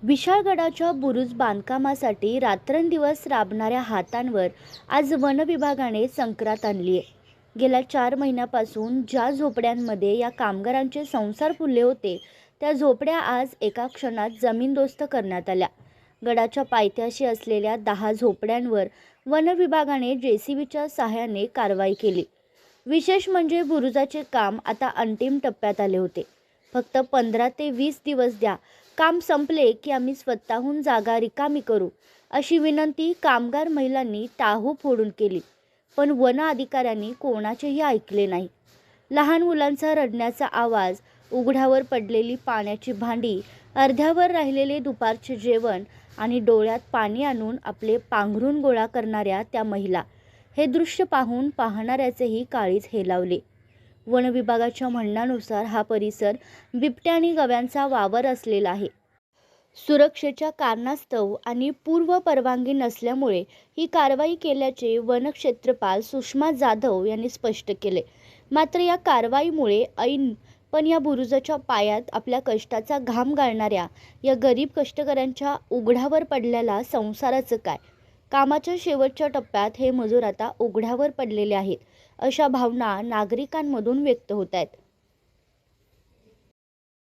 विशाळगडाच्या बुरुज बांधकामासाठी रात्रंदिवस राबणाऱ्या हातांवर आज वन विभागाने संक्रांत आणली आहे. गेल्या 4 महिन्यापासून ज्या झोपड्यांमध्ये या कामगारांचे संसार फुलले होते, त्या झोपड्या आज एका क्षणात जमीनदोस्त करण्यात आल्या. गडाच्या पायथ्याशी असलेल्या 10 झोपड्यांवर वन विभागाने JCBच्या सहाय्याने कारवाई केली. विशेष म्हणजे बुरुजाचे काम आता अंतिम टप्प्यात आले होते. फक्त 15 ते 20 दिवस द्या, काम संपले की आम्ही स्वतःहून जागा रिकामी करू, अशी विनंती कामगार महिलांनी टाहू फोडून केली. पण वन अधिकाऱ्यांनी कोणाचेही ऐकले नाही. लहान मुलांचा रडण्याचा आवाज, उघड्यावर पडलेली पाण्याची भांडी, अर्ध्यावर राहिलेले दुपारचे जेवण आणि डोळ्यात पाणी आणून आपले पांघरून गोळा करणाऱ्या त्या महिला, हे दृश्य पाहून पाहणाऱ्याचेही काळीज हेलावले. वन विभागाच्या म्हणण्यानुसार हा परिसर बिबट्या आणि गव्यांचा वावर असलेला आहे. सुरक्षेच्या कारणास्तव आणि पूर्व परवानगी नसल्यामुळे ही कारवाई केल्याचे वनक्षेत्रपाल सुषमा जाधव यांनी स्पष्ट केले. मात्र या कारवाईमुळे ऐन पण या बुरुजाच्या पायात आपल्या कष्टाचा घाम गाळणाऱ्या या गरीब कष्टकऱ्यांच्या उघड्यावर पडलेल्या संसाराचं काय? कामाच्या शेवटच्या टप्प्यात हे मजूर आता उघड्यावर पडलेले आहेत, अशा भावना नागरिकांमधून व्यक्त होत आहेत.